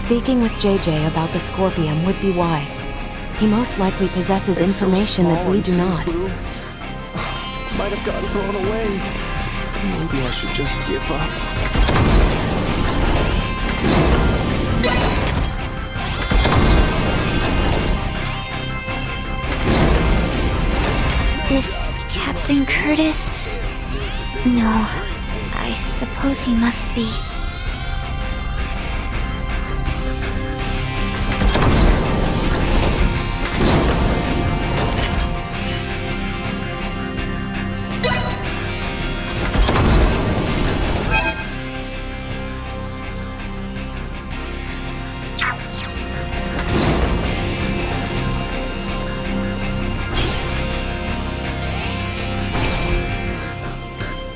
Speaking with JJ about the Scorpium would be wise. He most likely possesses information that we do not. Might have gotten thrown away. Maybe I should just give up. This Captain Curtis? No, I suppose he must be.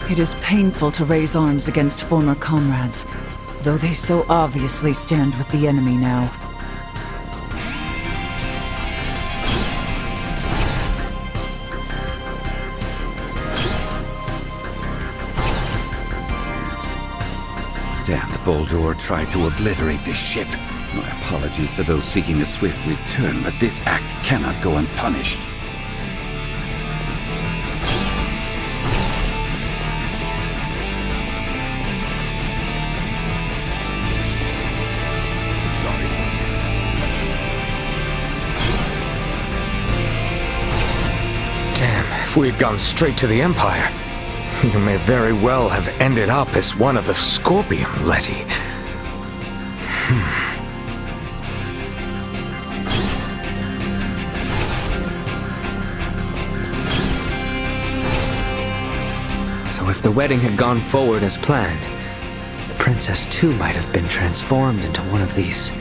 It is painful to raise arms against former comrades, though they so obviously stand with the enemy now. Damned Boldor tried to obliterate this ship. My apologies to those seeking a swift return, but this act cannot go unpunished. If we had gone straight to the Empire, you may very well have ended up as one of the Scorpium, Letty. So if the wedding had gone forward as planned, the princess too might have been transformed into one of these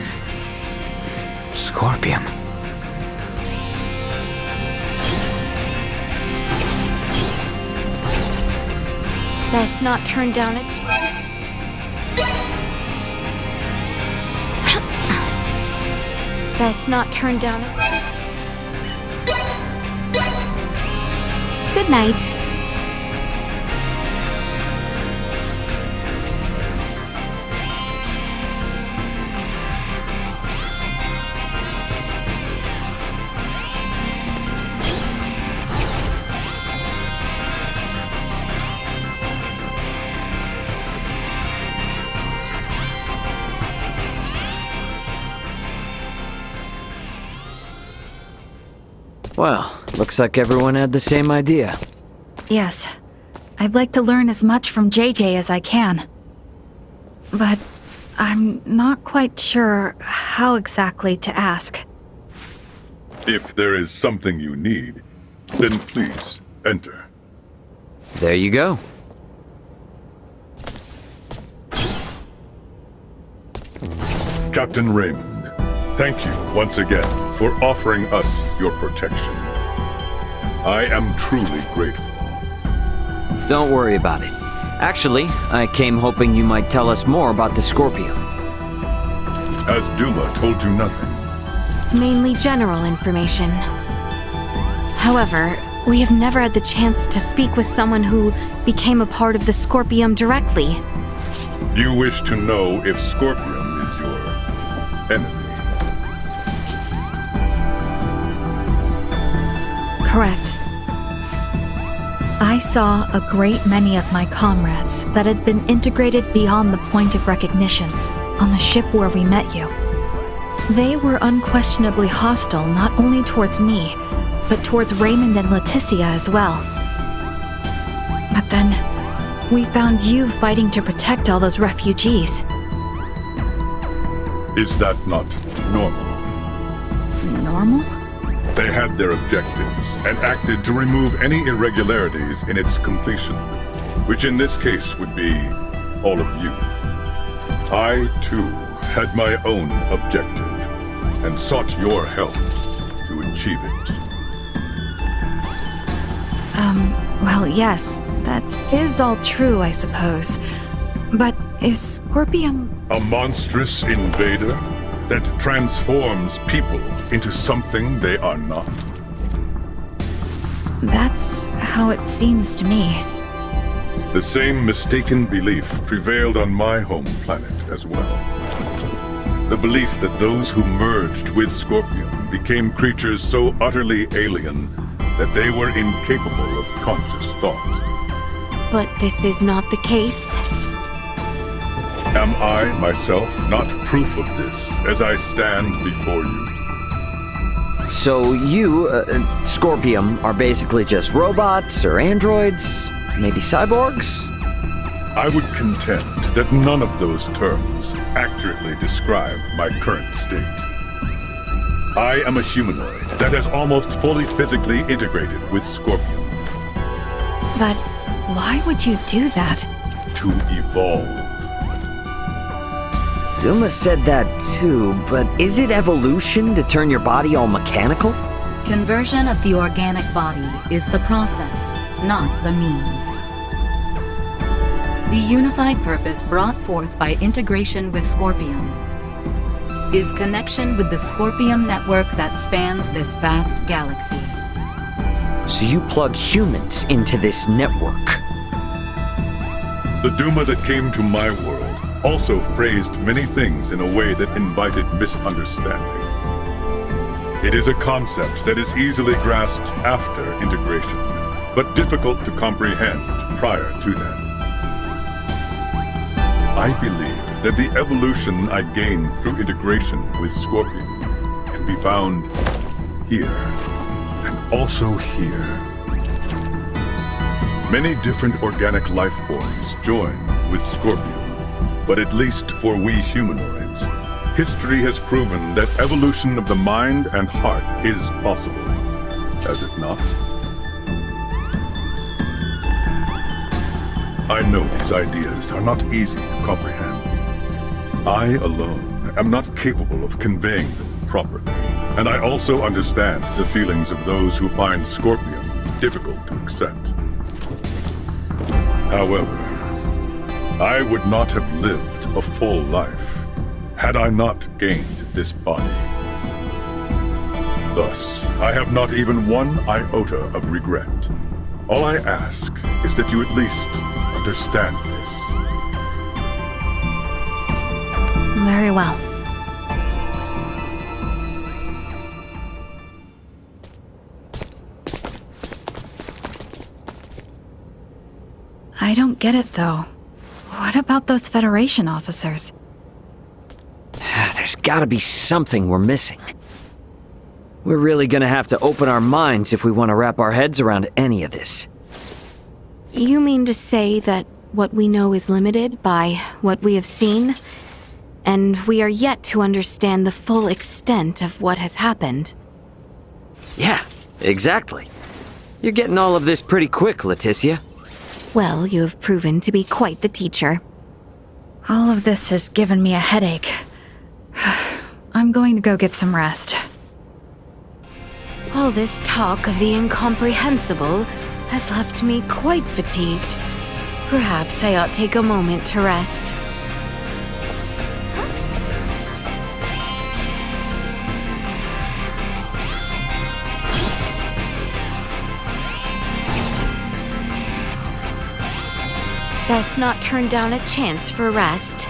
Scorpium. Best not turn down it. Best not turn down it. Good night. Well, looks like everyone had the same idea. Yes. I'd like to learn as much from JJ as I can. But I'm not quite sure how exactly to ask. If there is something you need, then please enter. There you go. Captain Raymond, thank you once again for offering us your protection. I am truly grateful. Don't worry about it. Actually, I came hoping you might tell us more about the Scorpium. As Duma told you nothing. Mainly general information. However, we have never had the chance to speak with someone who became a part of the Scorpium directly. You wish to know if Scorpium is your enemy. Correct. I saw a great many of my comrades that had been integrated beyond the point of recognition on the ship where we met you. They were unquestionably hostile not only towards me, but towards Raymond and Laeticia as well. But then, we found you fighting to protect all those refugees. Is that not normal? Normal? They had their objectives and acted to remove any irregularities in its completion, which in this case would be all of you. I, too, had my own objective and sought your help to achieve it. Well, yes, that is all true, I suppose. But is Scorpium... A monstrous invader that transforms people into something they are not? That's how it seems to me. The same mistaken belief prevailed on my home planet as well. The belief that those who merged with Scorpion became creatures so utterly alien that they were incapable of conscious thought. But this is not the case. Am I, myself, not proof of this as I stand before you? So you, Scorpium, are basically just robots or androids? Maybe cyborgs? I would contend that none of those terms accurately describe my current state. I am a humanoid that has almost fully physically integrated with Scorpion. But why would you do that? To evolve. Duma said that too, but is it evolution to turn your body all mechanical? Conversion of the organic body is the process, not the means. The unified purpose brought forth by integration with Scorpion is connection with the Scorpion network that spans this vast galaxy. So you plug humans into this network? The Duma that came to my world also phrased many things in a way that invited misunderstanding. It is a concept that is easily grasped after integration, but difficult to comprehend prior to that. I believe that the evolution I gained through integration with Scorpion can be found here, and also here. Many different organic life forms join with Scorpion, but at least for we humanoids, history has proven that evolution of the mind and heart is possible, has it not? I know these ideas are not easy to comprehend. I alone am not capable of conveying them properly, and I also understand the feelings of those who find Scorpion difficult to accept. However, I would not have lived a full life had I not gained this body. Thus, I have not even one iota of regret. All I ask is that you at least understand this. Very well. I don't get it, though. What about those Federation officers? There's gotta be something we're missing. We're really gonna have to open our minds if we want to wrap our heads around any of this. You mean to say that what we know is limited by what we have seen, and we are yet to understand the full extent of what has happened? Yeah, exactly. You're getting all of this pretty quick, Laeticia. Well, you have proven to be quite the teacher. All of this has given me a headache. I'm going to go get some rest. All this talk of the incomprehensible has left me quite fatigued. Perhaps I ought take a moment to rest. Best not turn down a chance for rest.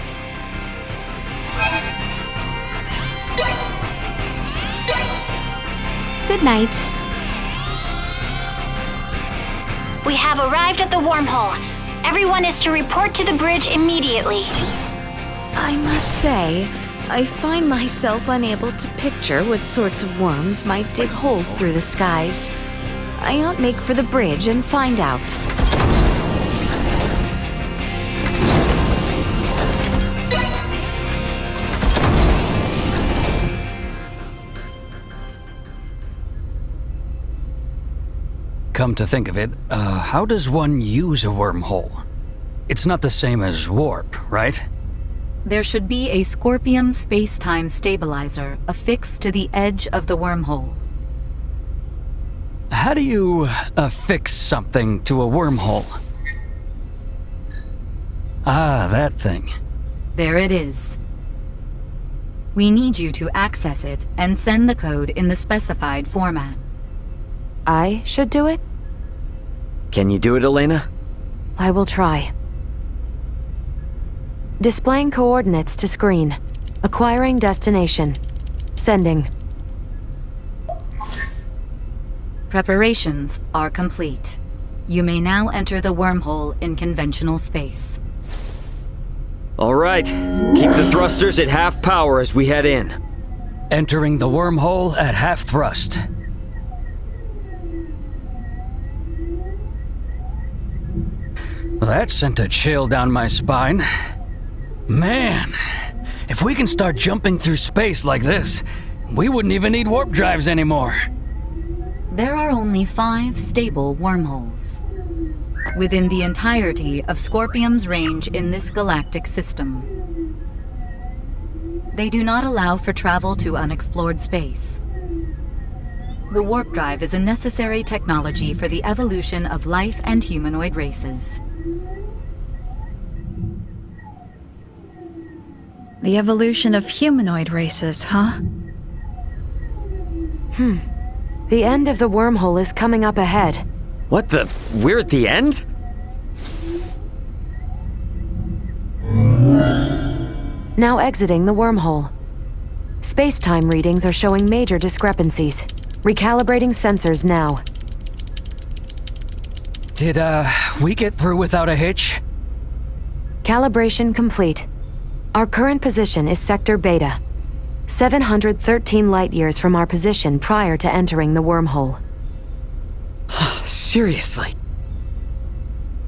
Good night. We have arrived at the wormhole. Everyone is to report to the bridge immediately. I must say, I find myself unable to picture what sorts of worms might dig holes through the skies. I ought make for the bridge and find out. Come to think of it, how does one use a wormhole? It's not the same as warp, right? There should be a Scorpium space-time stabilizer affixed to the edge of the wormhole. How do you affix something to a wormhole? Ah, that thing. There it is. We need you to access it and send the code in the specified format. I should do it? Can you do it, Elena? I will try. Displaying coordinates to screen. Acquiring destination. Sending. Preparations are complete. You may now enter the wormhole in conventional space. All right, keep the thrusters at half power as we head in. Entering the wormhole at half thrust. That sent a chill down my spine. Man, if we can start jumping through space like this, we wouldn't even need warp drives anymore. There are only 5 stable wormholes within the entirety of Scorpium's range in this galactic system. They do not allow for travel to unexplored space. The warp drive is a necessary technology for the evolution of life and humanoid races. The evolution of humanoid races, huh? The end of the wormhole is coming up ahead. What the? We're at the end? Now exiting the wormhole. Space-time readings are showing major discrepancies. Recalibrating sensors now. Did, we get through without a hitch? Calibration complete. Our current position is Sector Beta. 713 light-years from our position prior to entering the wormhole. Seriously?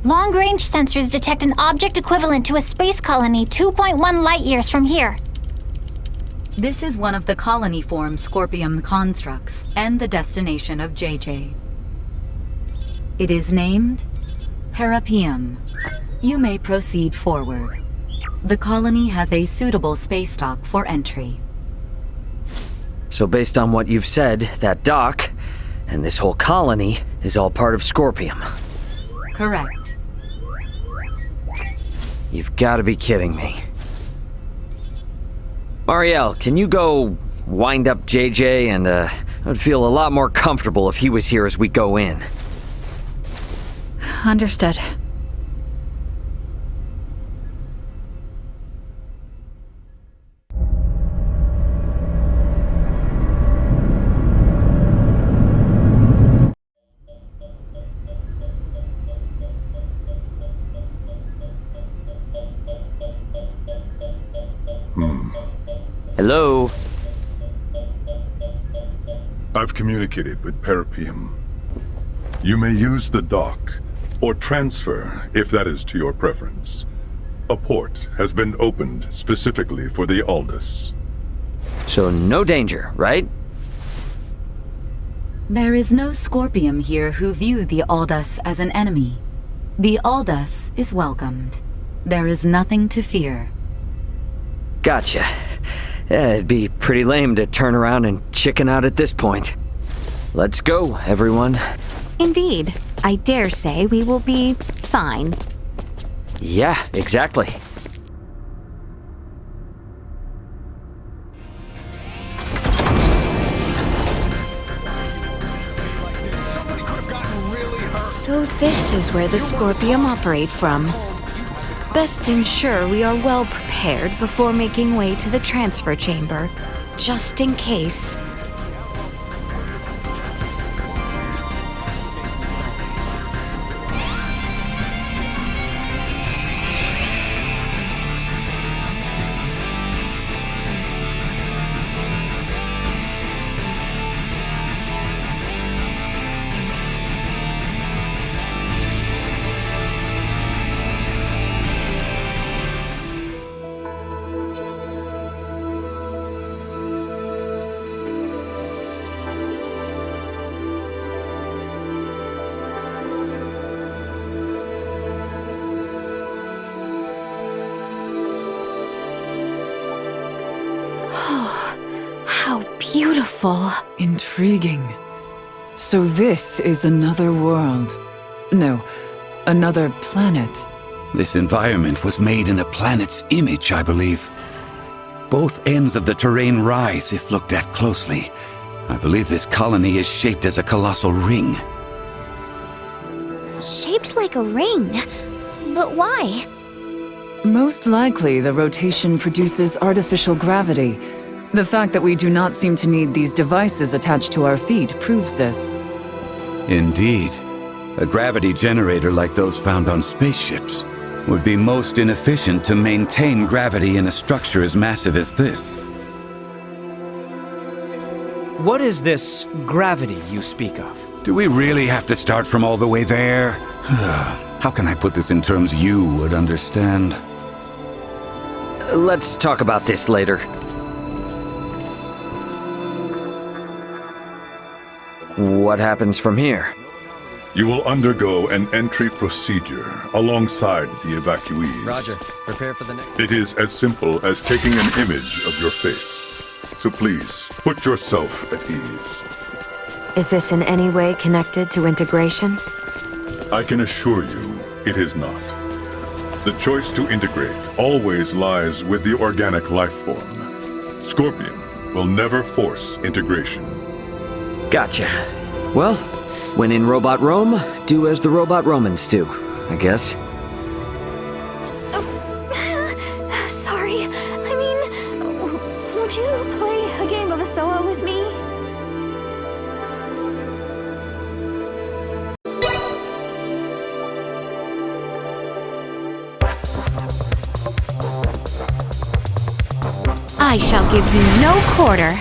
Long-range sensors detect an object equivalent to a space colony 2.1 light-years from here. This is one of the colony-form Scorpium constructs and the destination of JJ. It is named Parapium. You may proceed forward. The colony has a suitable space dock for entry. So based on what you've said, that dock, and this whole colony, is all part of Scorpium. Correct. You've got to be kidding me. Marielle, can you go wind up JJ and, I'd feel a lot more comfortable if he was here as we go in. Understood. Hello? I've communicated with Parapium. You may use the dock, or transfer, if that is to your preference. A port has been opened specifically for the Aldous. So no danger, right? There is no Scorpium here who view the Aldous as an enemy. The Aldous is welcomed. There is nothing to fear. Gotcha. Yeah, it'd be pretty lame to turn around and chicken out at this point. Let's go, everyone. Indeed. I dare say we will be fine. Yeah, exactly. So this is where the Scorpium operate from. Best ensure we are well prepared before making way to the transfer chamber, just in case. How beautiful. Intriguing. So this is another world. No, another planet. This environment was made in a planet's image, I believe. Both ends of the terrain rise if looked at closely. I believe this colony is shaped as a colossal ring. Shaped like a ring. But why? Most likely, the rotation produces artificial gravity. The fact that we do not seem to need these devices attached to our feet proves this. Indeed. A gravity generator like those found on spaceships would be most inefficient to maintain gravity in a structure as massive as this. What is this gravity you speak of? Do we really have to start from all the way there? How can I put this in terms you would understand? Let's talk about this later. What happens from here? You will undergo an entry procedure alongside the evacuees. Roger. Prepare for the next... It is as simple as taking an image of your face. So please, put yourself at ease. Is this in any way connected to integration? I can assure you, it is not. The choice to integrate always lies with the organic life form. Scorpion will never force integration. Gotcha. Well, when in Robot Rome, do as the Robot Romans do, I guess. Sorry. I mean, would you play a game of Asoa with me? I shall give you no quarter.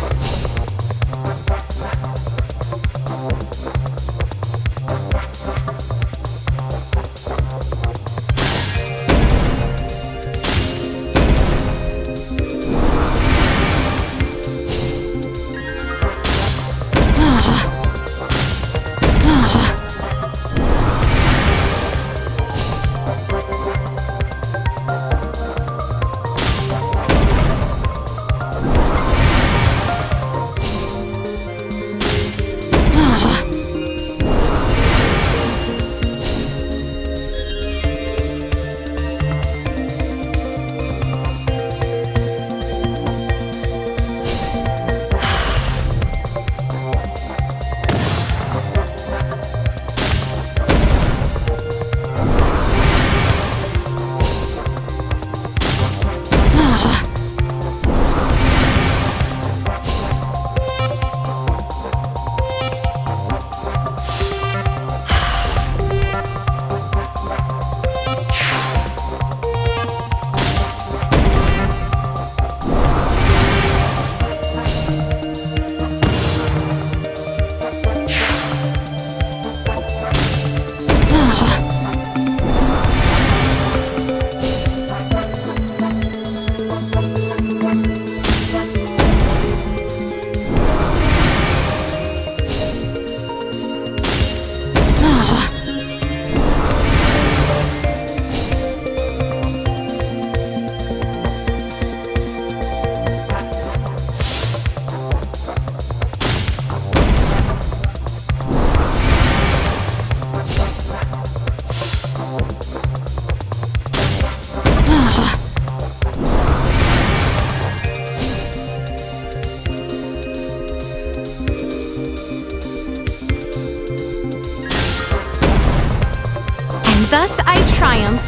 Thus I triumph.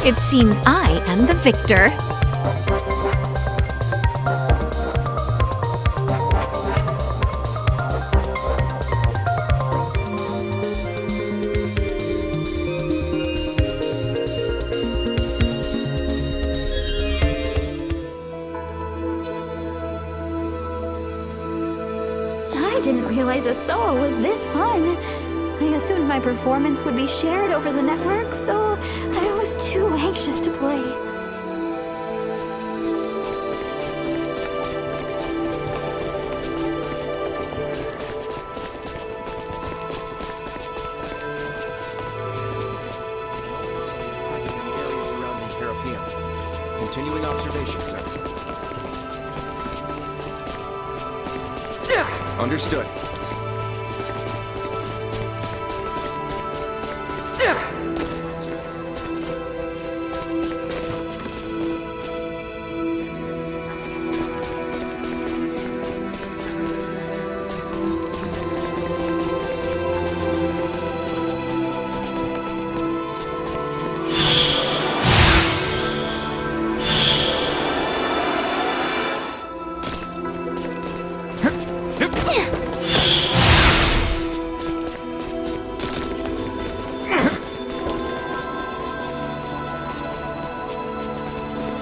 It seems I am the victor. I didn't realize Asoa was this fun. I assumed my performance would be shared over the network, so I was too anxious to play. Continuing observation, sir. Understood.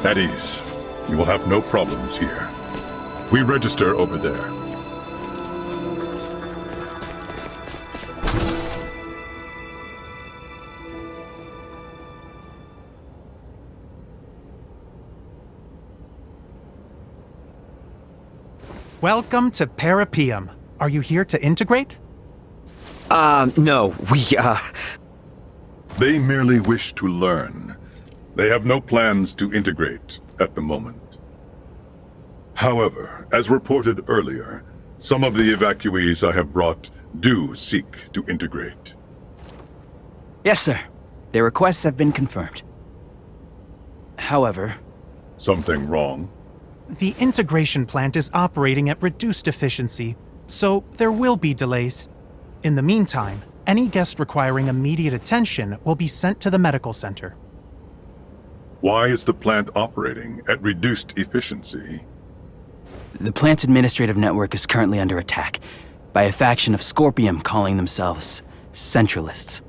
At ease. You will have no problems here. We register over there. Welcome to Parapeum. Are you here to integrate? No, They merely wish to learn. They have no plans to integrate at the moment. However, as reported earlier, some of the evacuees I have brought do seek to integrate. Yes, sir. Their requests have been confirmed. However... Something wrong? The integration plant is operating at reduced efficiency, so there will be delays. In the meantime, any guest requiring immediate attention will be sent to the medical center. Why is the plant operating at reduced efficiency? The plant's administrative network is currently under attack by a faction of Scorpium calling themselves Centralists.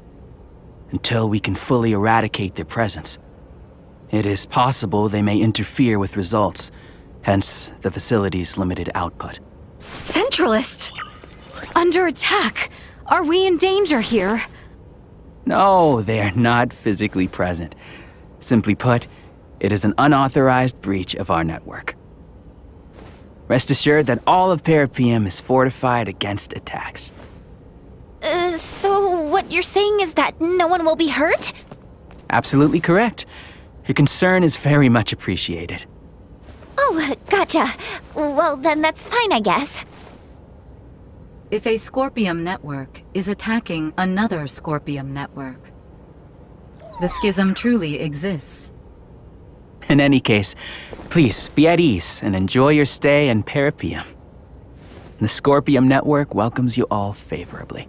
Until we can fully eradicate their presence, it is possible they may interfere with results, hence the facility's limited output. Centralists! Under attack! Are we in danger here? No, they are not physically present. Simply put, it is an unauthorized breach of our network. Rest assured that all of Parapeum is fortified against attacks. So what you're saying is that no one will be hurt? Absolutely correct. Your concern is very much appreciated. Oh, gotcha. Well, then that's fine, I guess. If a Scorpium network is attacking another Scorpium network, the schism truly exists. In any case, please be at ease and enjoy your stay in Parapeum. The Scorpium network welcomes you all favorably.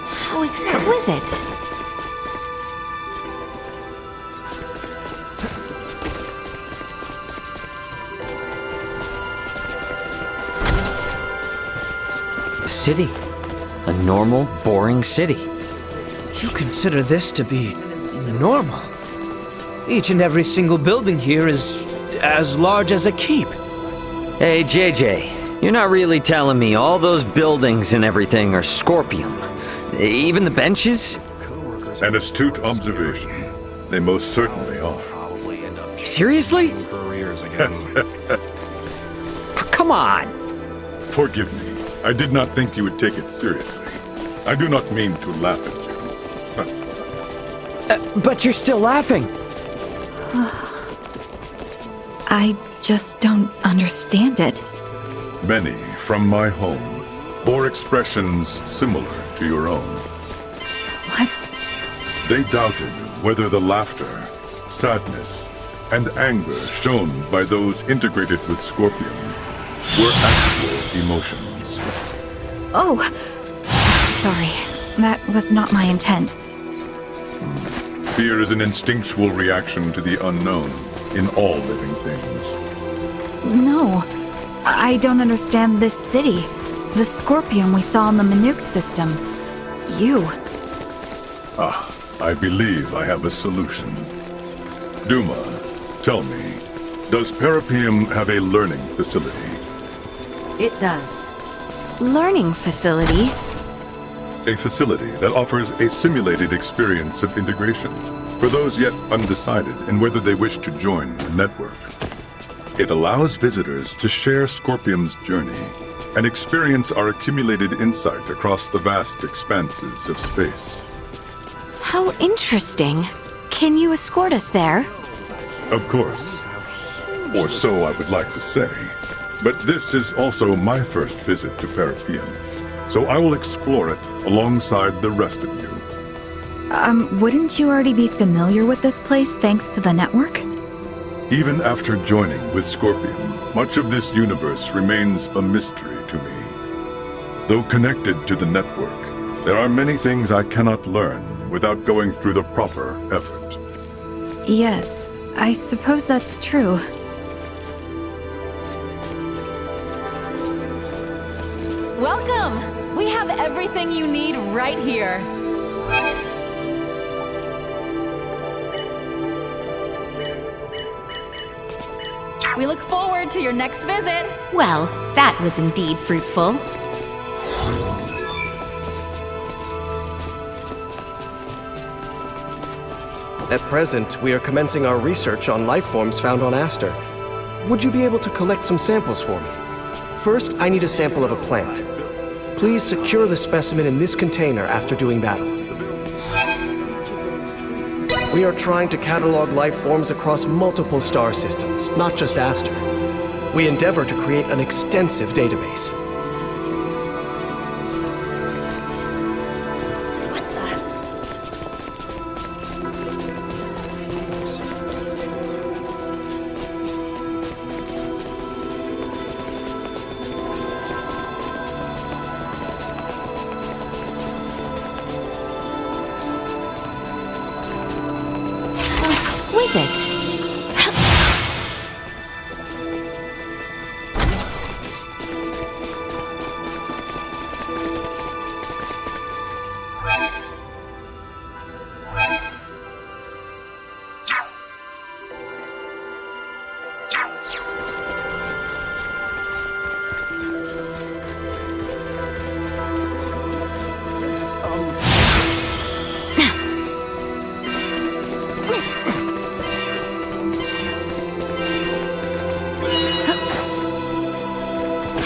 How exquisite! City. A normal, boring city. You consider this to be normal? Each and every single building here is as large as a keep. Hey, JJ, you're not really telling me all those buildings and everything are Scorpium? Even the benches? An astute observation. They most certainly are. Seriously? Come on! Forgive me. I did not think you would take it seriously. I do not mean to laugh at you. But you're still laughing. I just don't understand it. Many from my home bore expressions similar to your own. What? They doubted whether the laughter, sadness, and anger shown by those integrated with Scorpium were actual emotions. Oh, sorry. That was not my intent. Fear is an instinctual reaction to the unknown in all living things. No, I don't understand this city. The Scorpium we saw in the Manuk system. You. I believe I have a solution. Duma, tell me, does Parapeum have a learning facility? It does. Learning facility? A facility that offers a simulated experience of integration for those yet undecided in whether they wish to join the network. It allows visitors to share Scorpium's journey and experience our accumulated insight across the vast expanses of space. How interesting. Can you escort us there? Of course. Or so I would like to say. But this is also my first visit to Parapeum, so I will explore it alongside the rest of you. Wouldn't you already be familiar with this place thanks to the network? Even after joining with Scorpium, much of this universe remains a mystery to me. Though connected to the network, there are many things I cannot learn without going through the proper effort. Yes, I suppose that's true. Welcome! We have everything you need right here. We look forward to your next visit. Well, that was indeed fruitful. At present, we are commencing our research on life forms found on Aster. Would you be able to collect some samples for me? First, I need a sample of a plant. Please secure the specimen in this container after doing battle. We are trying to catalog life forms across multiple star systems, not just Aster. We endeavor to create an extensive database. Exquisite.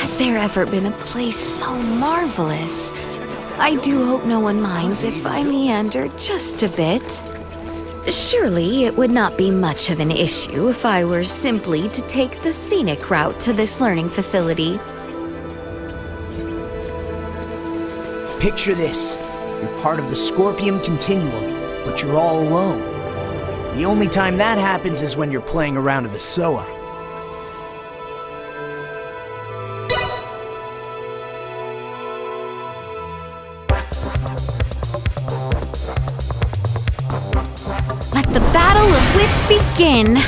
Has there ever been a place so marvelous? I do hope no one minds if I meander just a bit. Surely it would not be much of an issue if I were simply to take the scenic route to this learning facility. Picture this. You're part of the Scorpium Continuum, but you're all alone. The only time that happens is when you're playing around with the SOA. Let the battle of wits begin!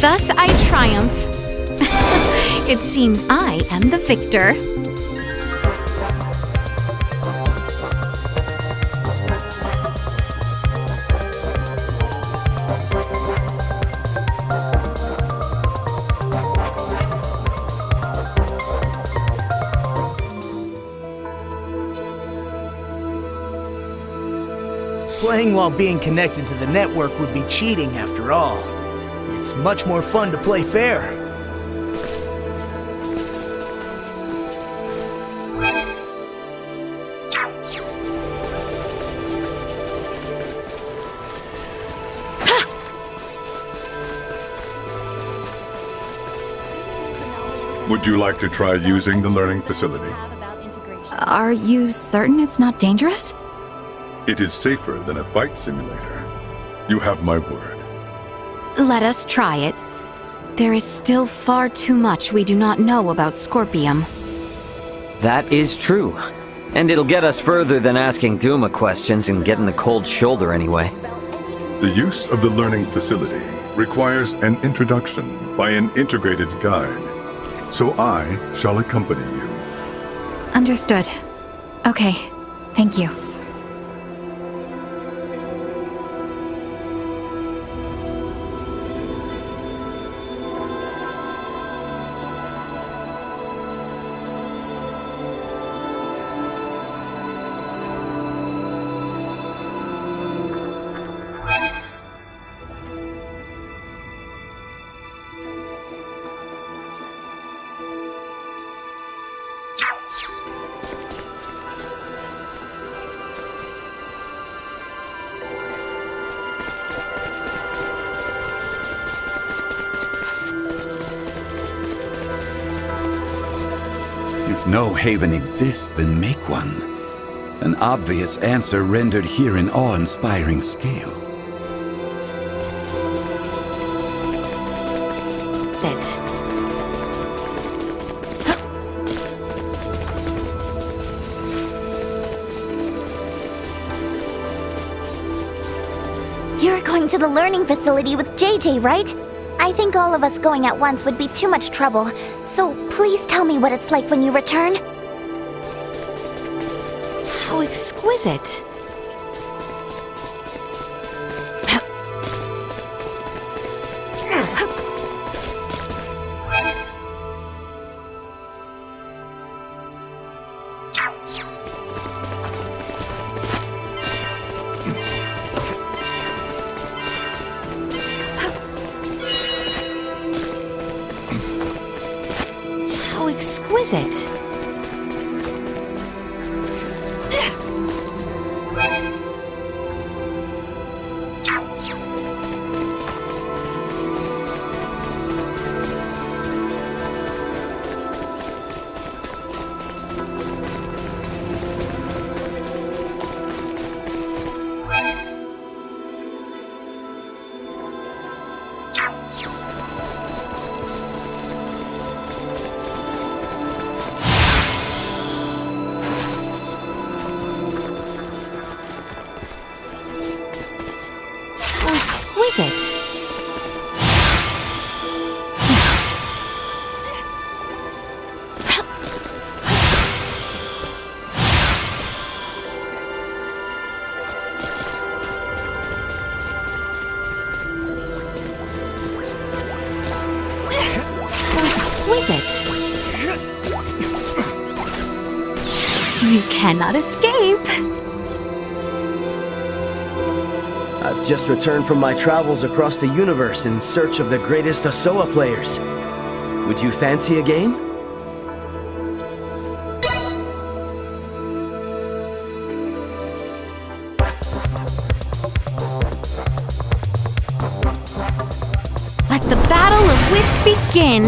Thus I triumph. It seems I am the victor. Playing while being connected to the network would be cheating after all. It's much more fun to play fair. Would you like to try using the learning facility? Are you certain it's not dangerous? It is safer than a fight simulator. You have my word. Let us try it. There is still far too much we do not know about Scorpium. That is true. And it'll get us further than asking Duma questions and getting the cold shoulder anyway. The use of the learning facility requires an introduction by an integrated guide. So I shall accompany you. Understood. Okay, thank you. If no haven exists, then make one. An obvious answer rendered here in awe-inspiring scale. It. You're going to the learning facility with JJ, right? I think all of us going at once would be too much trouble, so please tell me what it's like when you return. How exquisite. How exquisite. Exquisite. Exquisite. You cannot escape. I've just returned from my travels across the universe in search of the greatest Asoa players. Would you fancy a game? Let the battle of wits begin.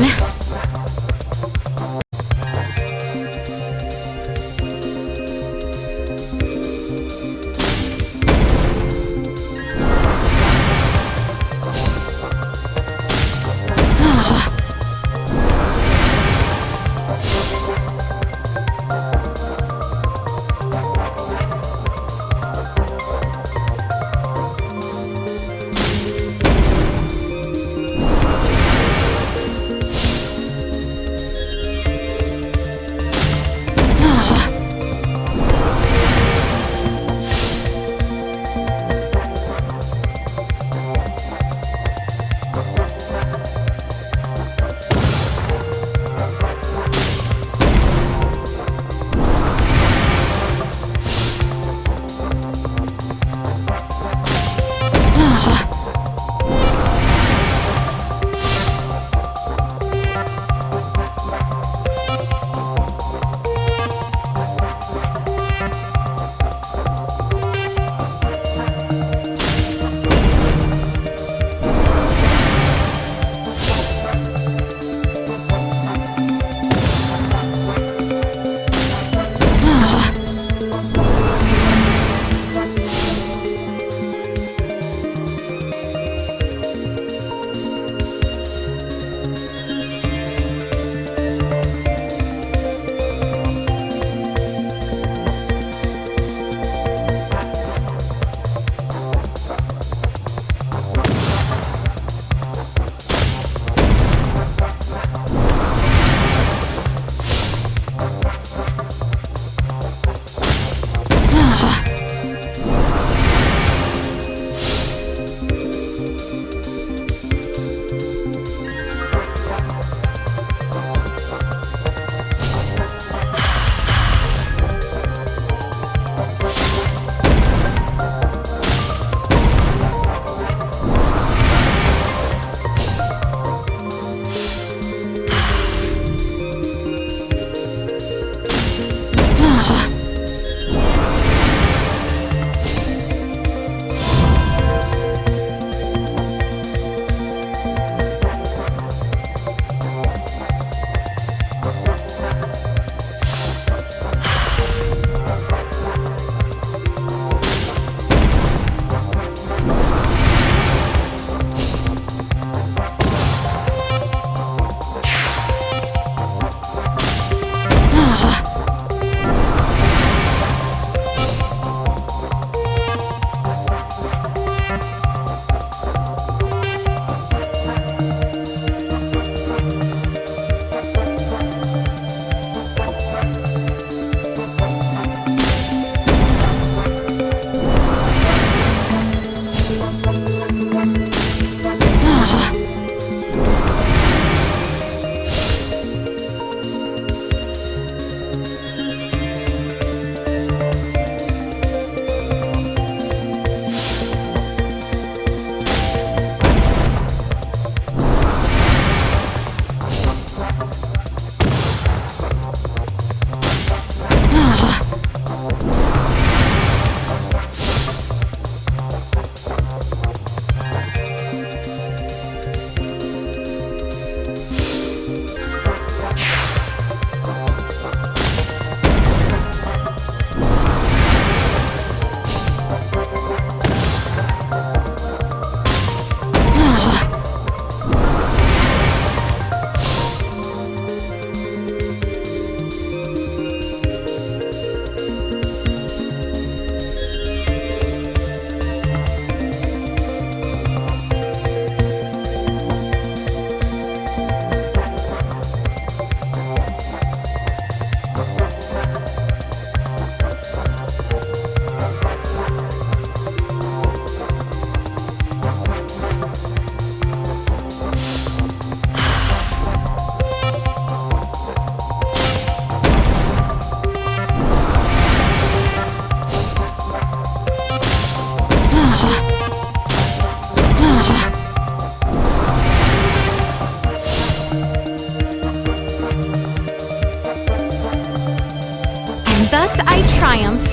Yes, I triumph.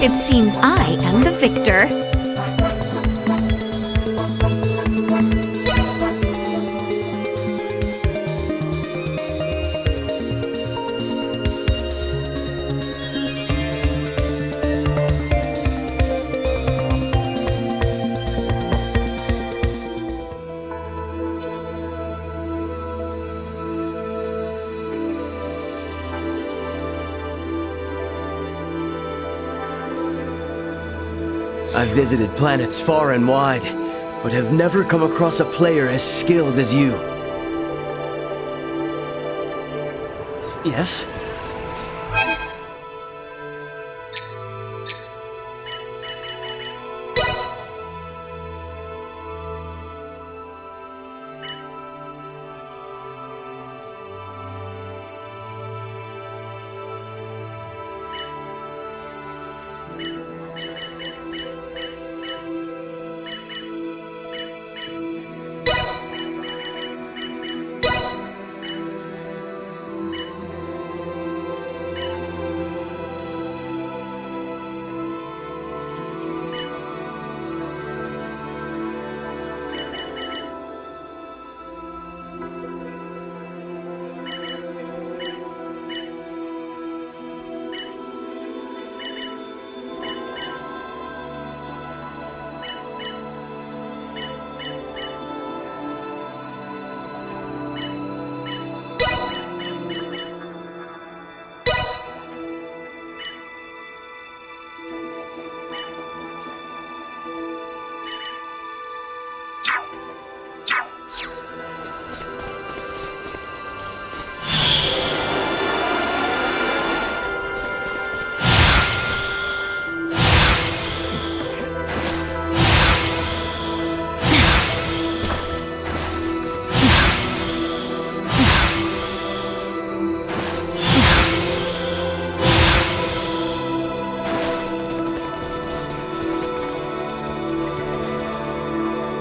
It seems I am the victor. I've visited planets far and wide, but have never come across a player as skilled as you. Yes?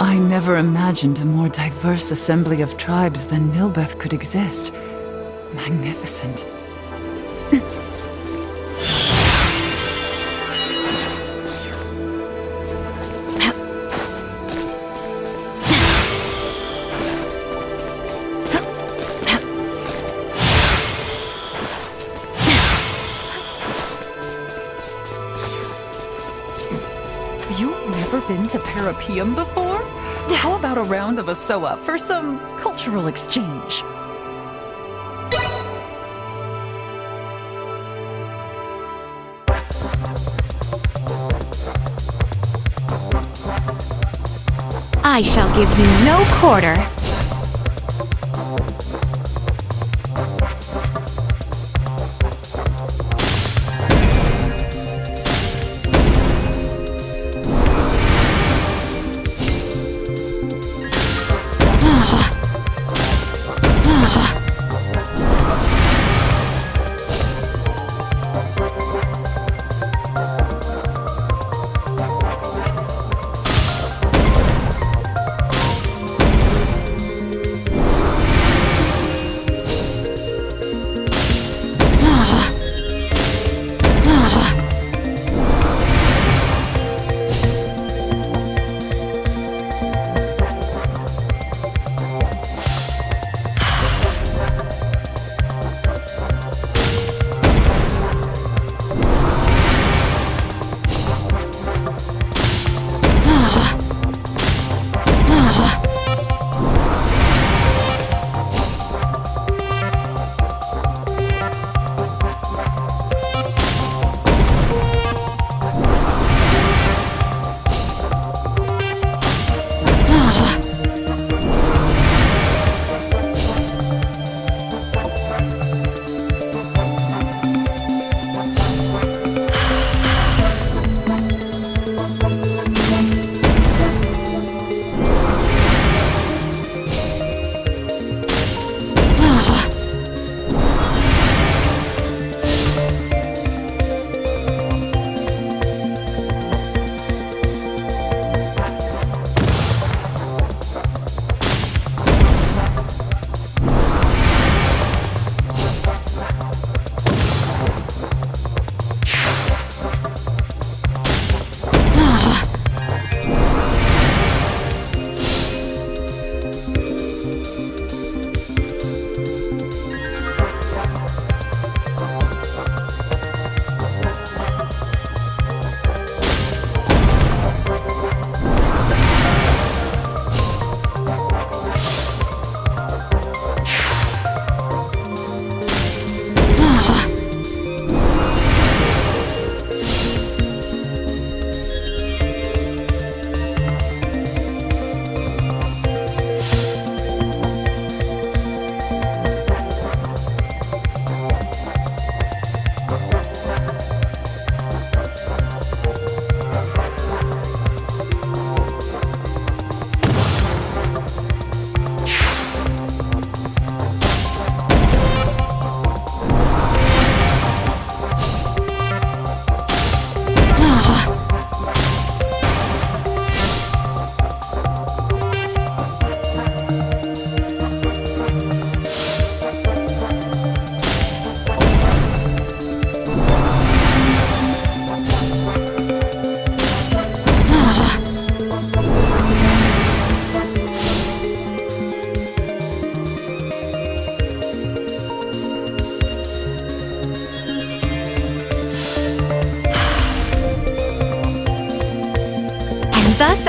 I never imagined a more diverse assembly of tribes than Nilbeth could exist. Magnificent. You've never been to Parapeum before? How about a round of Asoa for some cultural exchange? I shall give you no quarter.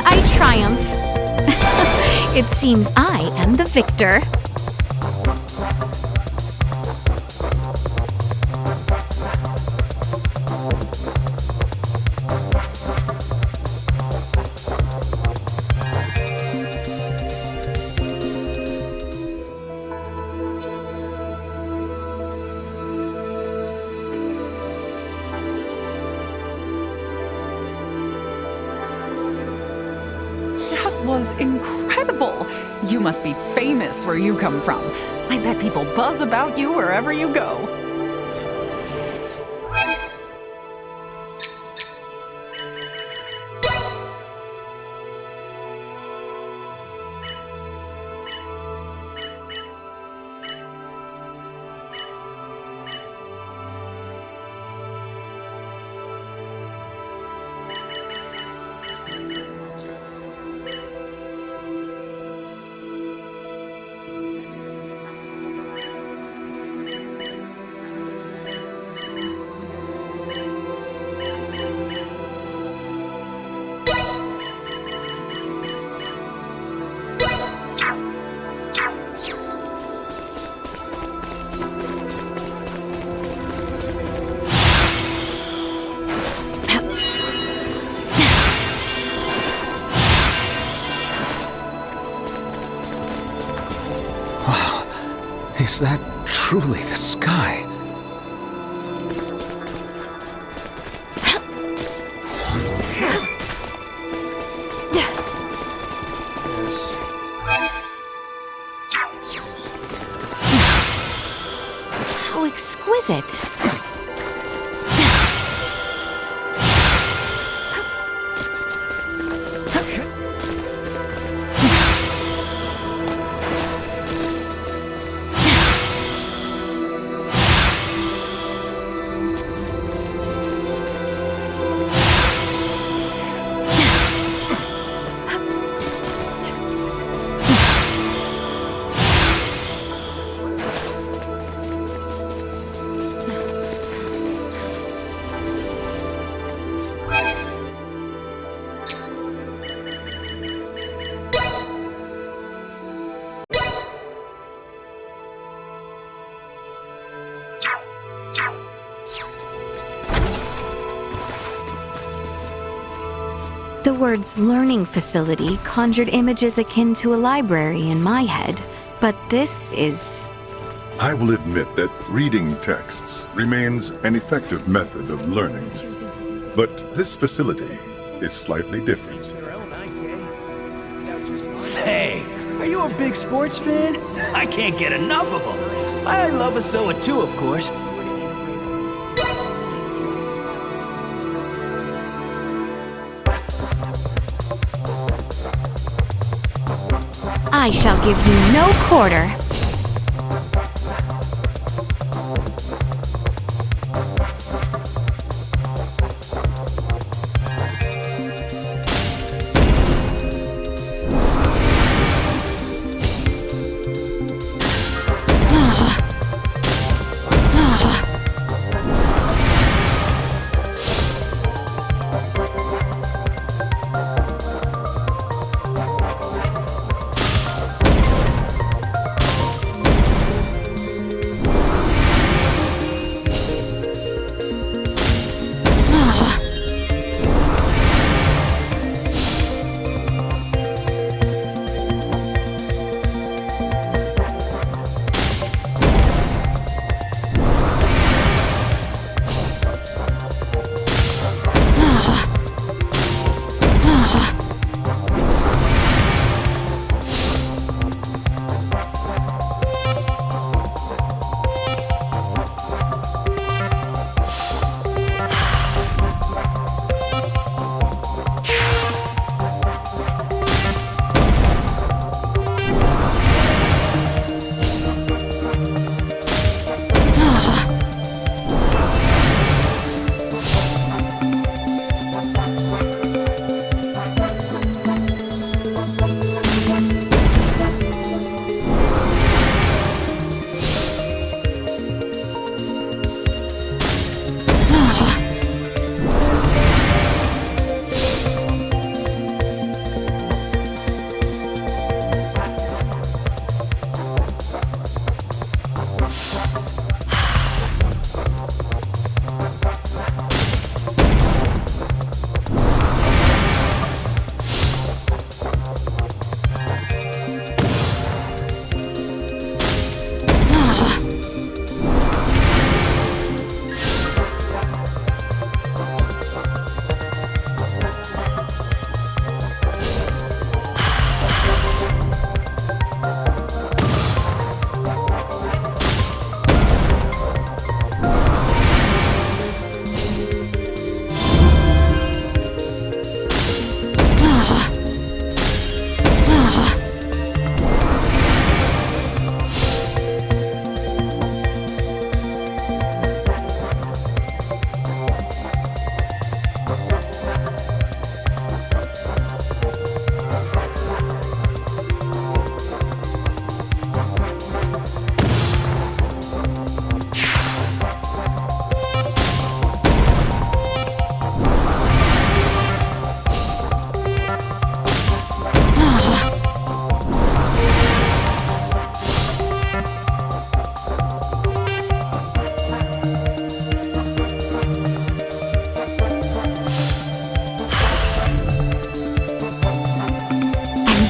I triumph. It seems I am the victor. That was incredible. You must be famous where you come from. I bet people buzz about you wherever you go. Is that truly the sky? How exquisite. The words learning facility conjured images akin to a library in my head, but this is... I will admit that reading texts remains an effective method of learning. But this facility is slightly different. Say, are you a big sports fan? I can't get enough of them. I love Asoa too, of course. I shall give you no quarter.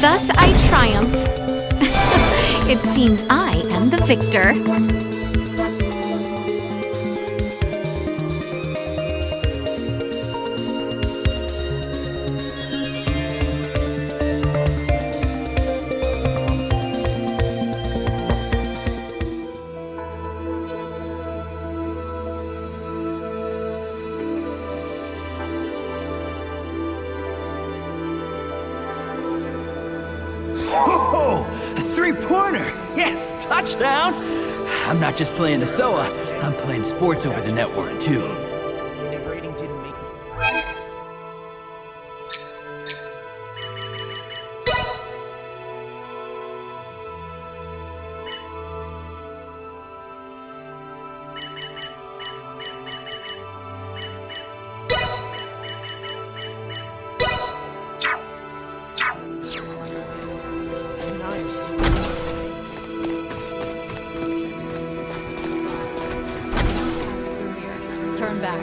Thus I triumph. It seems I am the victor. Whoa! A three-pointer! Yes, touchdown! I'm not just playing the SOA, I'm playing sports over the network, too. Turn back.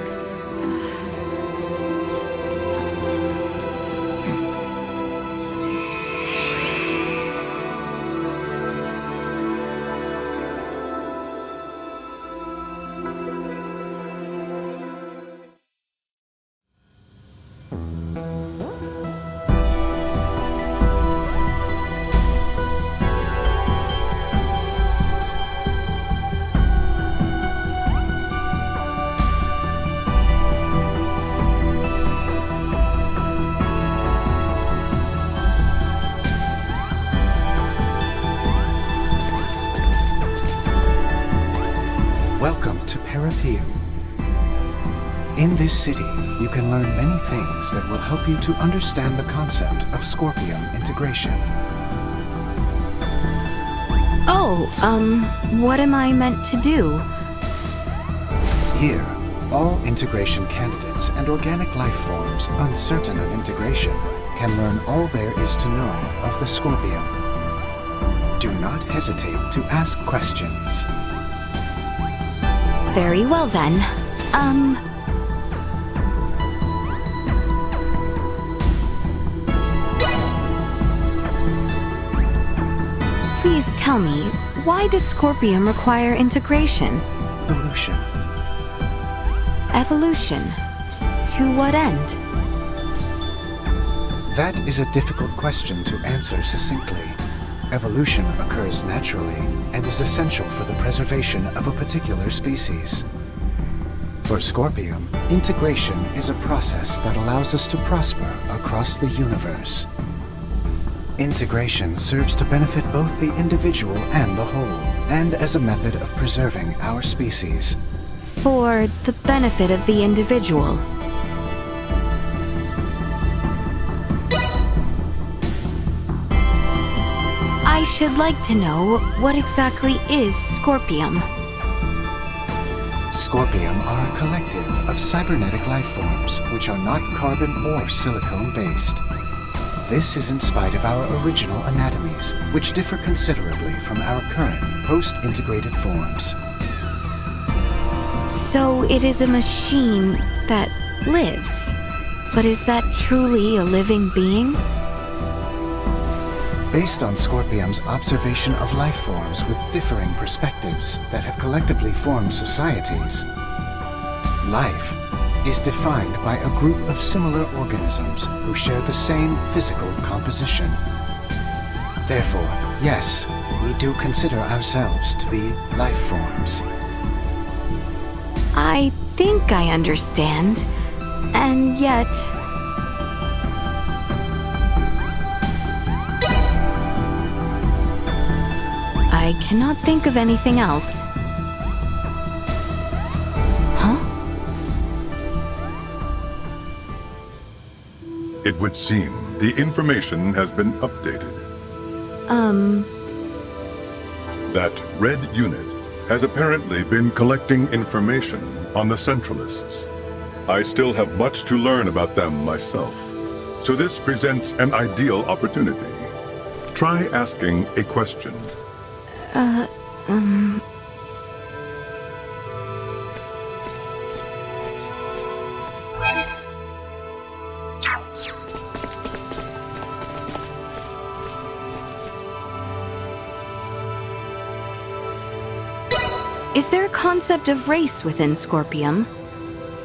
Welcome to Parapeum. In this city, you can learn many things that will help you to understand the concept of Scorpium integration. Oh, what am I meant to do? Here, all integration candidates and organic life forms uncertain of integration can learn all there is to know of the Scorpium. Do not hesitate to ask questions. Very well then. Please tell me, why does Scorpium require integration? Evolution. Evolution? To what end? That is a difficult question to answer succinctly. Evolution occurs naturally and is essential for the preservation of a particular species. For Scorpium, integration is a process that allows us to prosper across the universe. Integration serves to benefit both the individual and the whole, and as a method of preserving our species. For the benefit of the individual. I should like to know, what exactly is Scorpium? Scorpium are a collective of cybernetic life forms which are not carbon or silicone-based. This is in spite of our original anatomies, which differ considerably from our current post-integrated forms. So it is a machine that lives. But is that truly a living being? Based on Scorpium's observation of life forms with differing perspectives that have collectively formed societies, life is defined by a group of similar organisms who share the same physical composition. Therefore, yes, we do consider ourselves to be life forms. I think I understand, and yet... I cannot think of anything else. Huh? It would seem the information has been updated. That red unit has apparently been collecting information on the Centralists. I still have much to learn about them myself, so this presents an ideal opportunity. Try asking a question. Is there a concept of race within Scorpium?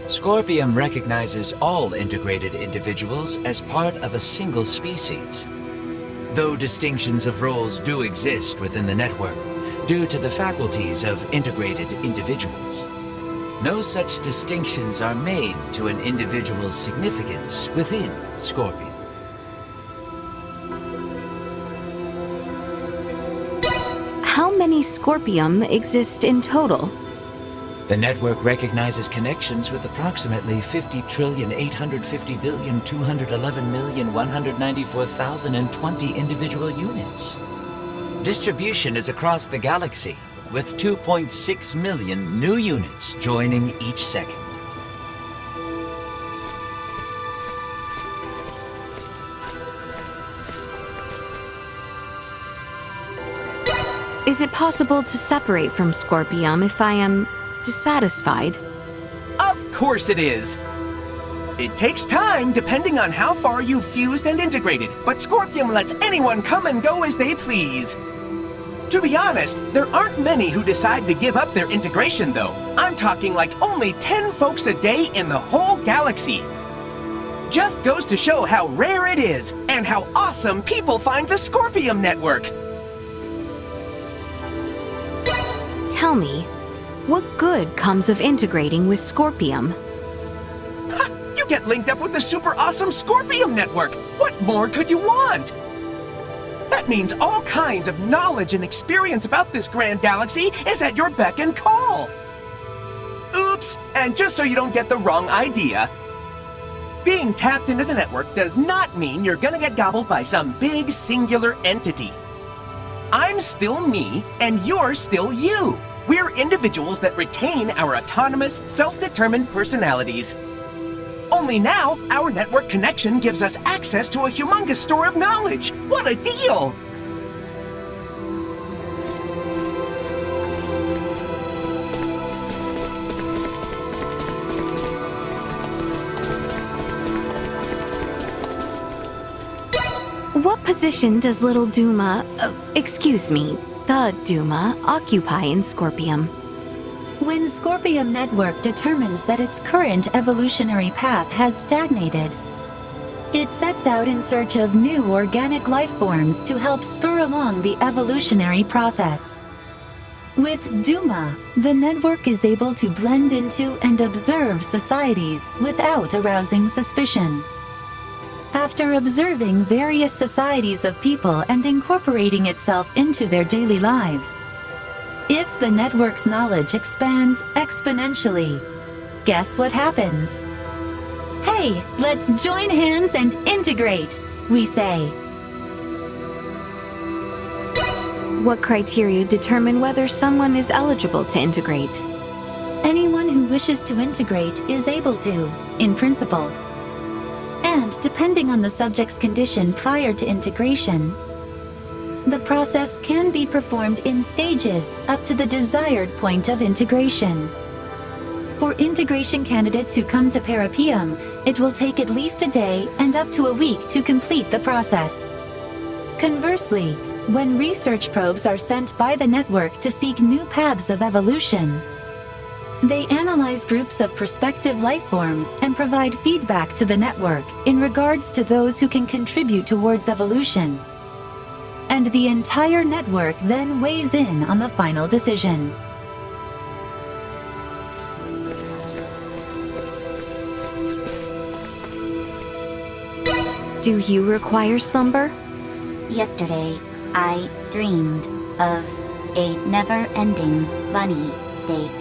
Scorpium recognizes all integrated individuals as part of a single species. Though distinctions of roles do exist within the network, due to the faculties of integrated individuals, no such distinctions are made to an individual's significance within Scorpium. How many Scorpium exist in total? The network recognizes connections with approximately 50,850,211,194,020 individual units. Distribution is across the galaxy, with 2.6 million new units joining each second. Is it possible to separate from Scorpium if I am dissatisfied? Of course it is! It takes time depending on how far you've fused and integrated, but Scorpium lets anyone come and go as they please. To be honest, there aren't many who decide to give up their integration though. I'm talking like only 10 folks a day in the whole galaxy. Just goes to show how rare it is, and how awesome people find the Scorpium network. Tell me, what good comes of integrating with Scorpium? You get linked up with the super awesome Scorpium network! What more could you want? That means all kinds of knowledge and experience about this grand galaxy is at your beck and call! Oops, and just so you don't get the wrong idea, being tapped into the network does not mean you're gonna get gobbled by some big singular entity. I'm still me, and you're still you. We're individuals that retain our autonomous, self-determined personalities. Only now, our network connection gives us access to a humongous store of knowledge. What a deal! What position does little Duma, the Duma, occupy in Scorpium? When Scorpium Network determines that its current evolutionary path has stagnated, it sets out in search of new organic life forms to help spur along the evolutionary process. With Duma, the network is able to blend into and observe societies without arousing suspicion. After observing various societies of people and incorporating itself into their daily lives, if the network's knowledge expands exponentially, guess what happens? Hey, let's join hands and integrate, we say. What criteria determine whether someone is eligible to integrate? Anyone who wishes to integrate is able to, in principle. And depending on the subject's condition prior to integration, the process can be performed in stages up to the desired point of integration. For integration candidates who come to Parapium, it will take at least a day and up to a week to complete the process. Conversely, when research probes are sent by the network to seek new paths of evolution, they analyze groups of prospective life forms and provide feedback to the network in regards to those who can contribute towards evolution. And the entire network then weighs in on the final decision. Do you require slumber? Yesterday, I dreamed of a never-ending bunny steak.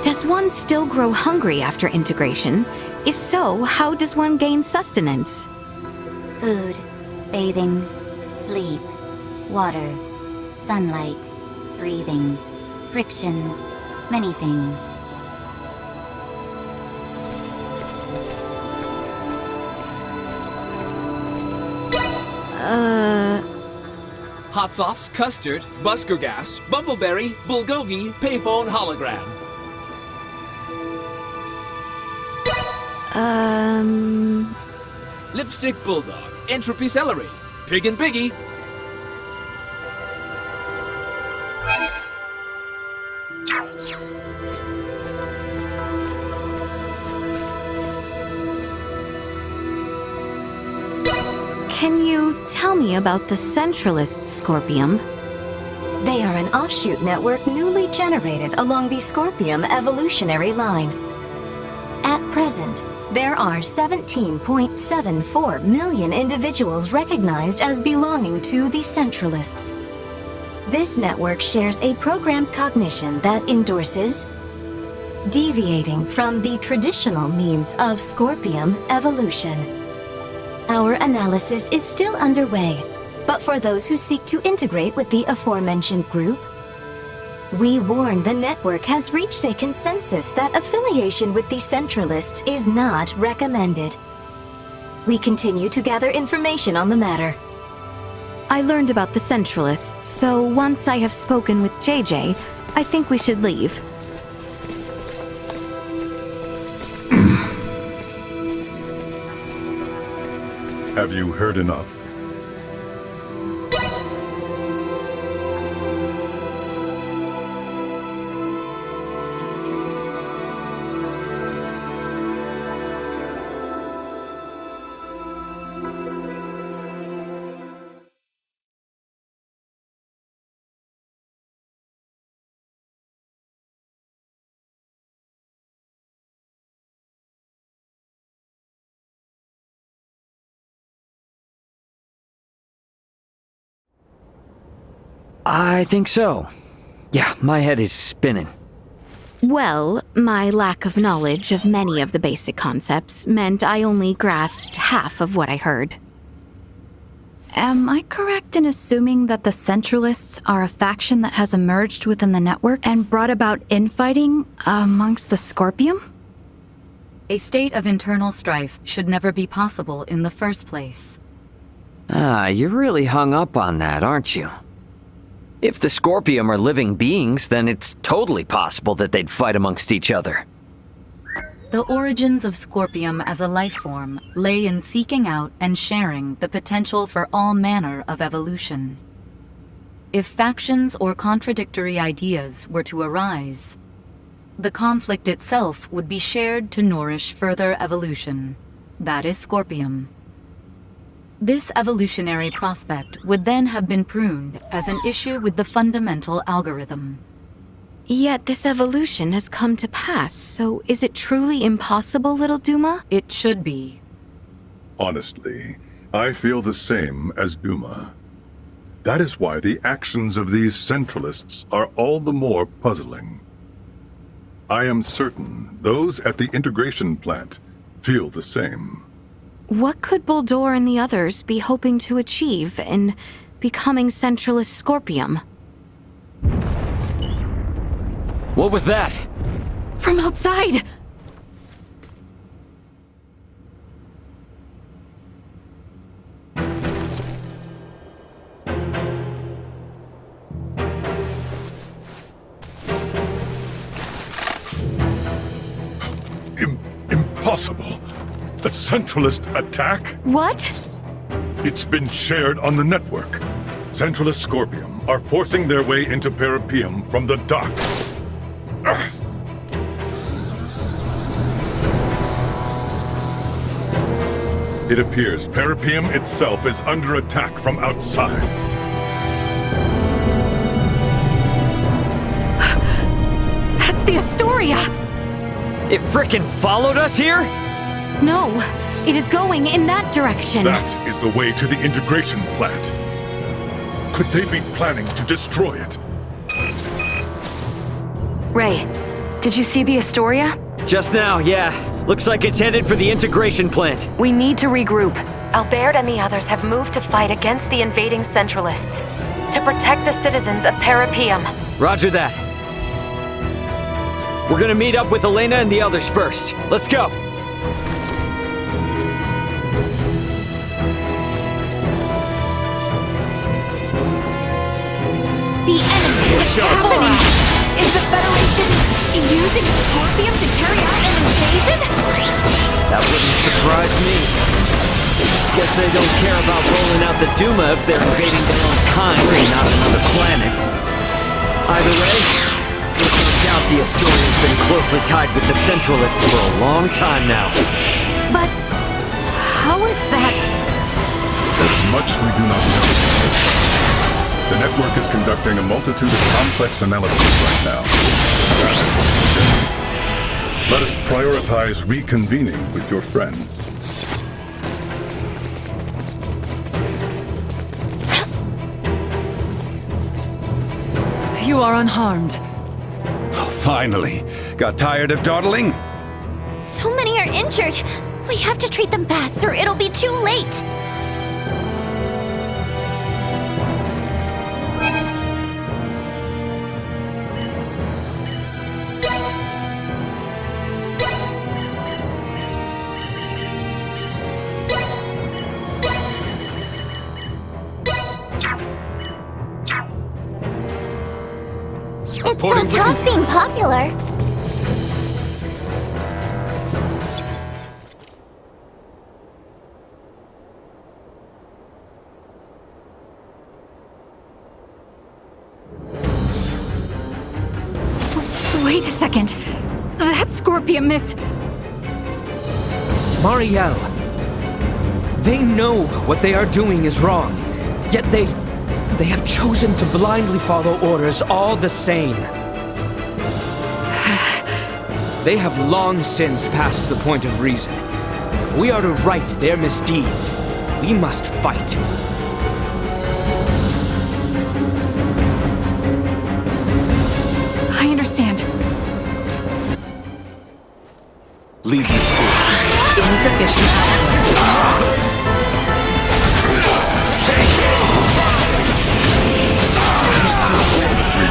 Does one still grow hungry after integration? If so, how does one gain sustenance? Food, bathing, sleep, water, sunlight, breathing, friction, many things. Hot sauce, custard, busker gas, bumbleberry, bulgogi, payphone, hologram. Lipstick bulldog, entropy celery, pig and piggy. Can you tell me about the Centralist Scorpium? They are an offshoot network newly generated along the Scorpium evolutionary line. At present, there are 17.74 million individuals recognized as belonging to the Centralists. This network shares a programmed cognition that endorses deviating from the traditional means of Scorpium evolution. Our analysis is still underway, but for those who seek to integrate with the aforementioned group, we warn the network has reached a consensus that affiliation with the Centralists is not recommended. We continue to gather information on the matter. I learned about the Centralists, so once I have spoken with JJ, I think we should leave. Have you heard enough? I think so. Yeah, my head is spinning. Well, my lack of knowledge of many of the basic concepts meant I only grasped half of what I heard. Am I correct in assuming that the Centralists are a faction that has emerged within the network and brought about infighting amongst the Scorpium? A state of internal strife should never be possible in the first place. You're really hung up on that, aren't you? If the Scorpium are living beings, then it's totally possible that they'd fight amongst each other. The origins of Scorpium as a life form lay in seeking out and sharing the potential for all manner of evolution. If factions or contradictory ideas were to arise, the conflict itself would be shared to nourish further evolution. That is Scorpium. This evolutionary prospect would then have been pruned as an issue with the fundamental algorithm. Yet this evolution has come to pass, so is it truly impossible, little Duma? It should be. Honestly, I feel the same as Duma. That is why the actions of these Centralists are all the more puzzling. I am certain those at the integration plant feel the same. What could Bulldor and the others be hoping to achieve in becoming Centralist Scorpium? What was that? From outside! Impossible! The Centralist attack? What? It's been shared on the network. Centralist Scorpium are forcing their way into Parapium from the dock. Ugh. It appears Parapium itself is under attack from outside. That's the Astoria! It frickin' followed us here? No, it is going in that direction. That is the way to the integration plant. Could they be planning to destroy it? Ray, did you see the Astoria? Just now, yeah. Looks like it's headed for the integration plant. We need to regroup. Albert and the others have moved to fight against the invading Centralists, to protect the citizens of Parapium. Roger that. We're gonna meet up with Elena and the others first. Let's go. The enemy is happening! Is the Federation using Scorpium to carry out an invasion? That wouldn't surprise me. Guess they don't care about rolling out the Duma if they're invading their own kind and not another planet. Either way, there's no doubt the Astoria's been closely tied with the Centralists for a long time now. But how is that do not know. The network is conducting a multitude of complex analyses right now. Let us prioritize reconvening with your friends. You are unharmed. Oh, finally. Got tired of dawdling? So many are injured. We have to treat them fast or it'll be too late. It's so tough being popular. Wait a second. That Scorpium is... Marielle. They know what they are doing is wrong, yet they have chosen to blindly follow orders all the same. They have long since passed the point of reason. If we are to right their misdeeds, we must fight. I understand. Leave these fools. Insufficient output.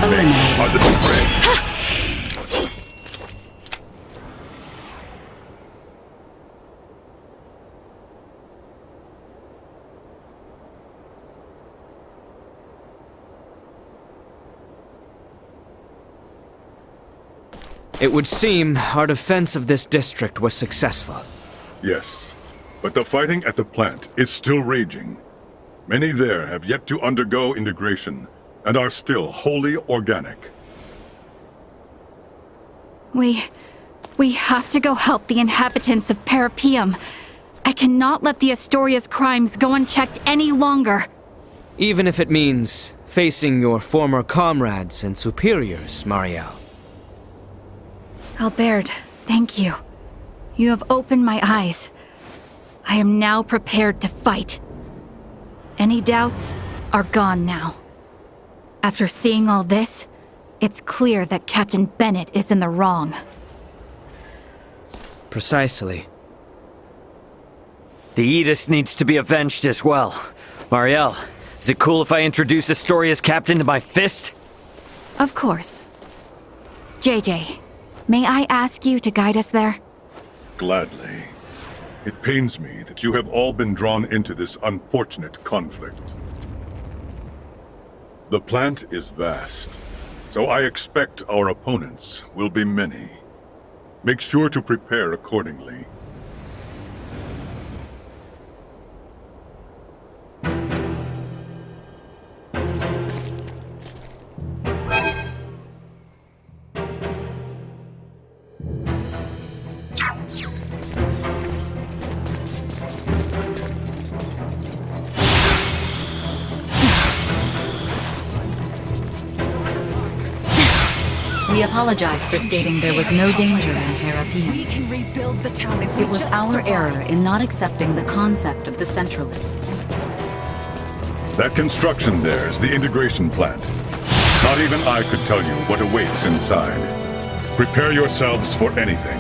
Remain are the betrayed. It would seem our defense of this district was successful. Yes, but the fighting at the plant is still raging. Many there have yet to undergo integration and are still wholly organic. We have to go help the inhabitants of Parapium. I cannot let the Astoria's crimes go unchecked any longer. Even if it means facing your former comrades and superiors, Marielle. Albert, thank you. You have opened my eyes. I am now prepared to fight. Any doubts are gone now. After seeing all this, it's clear that Captain Bennett is in the wrong. Precisely. The Aegis needs to be avenged as well. Marielle, is it cool if I introduce Astoria's captain to my fist? Of course. JJ, may I ask you to guide us there? Gladly. It pains me that you have all been drawn into this unfortunate conflict. The plant is vast, so I expect our opponents will be many. Make sure to prepare accordingly. We apologize for stating there was no danger in Parapium. We can rebuild the town if It was our error in not accepting the concept of the Centralists. That construction there is the integration plant. Not even I could tell you what awaits inside. Prepare yourselves for anything.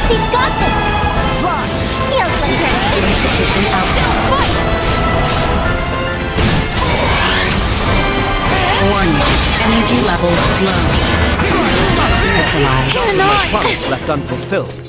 We've got this! Feels like Warning, energy levels low. Neutralized. My promise left unfulfilled.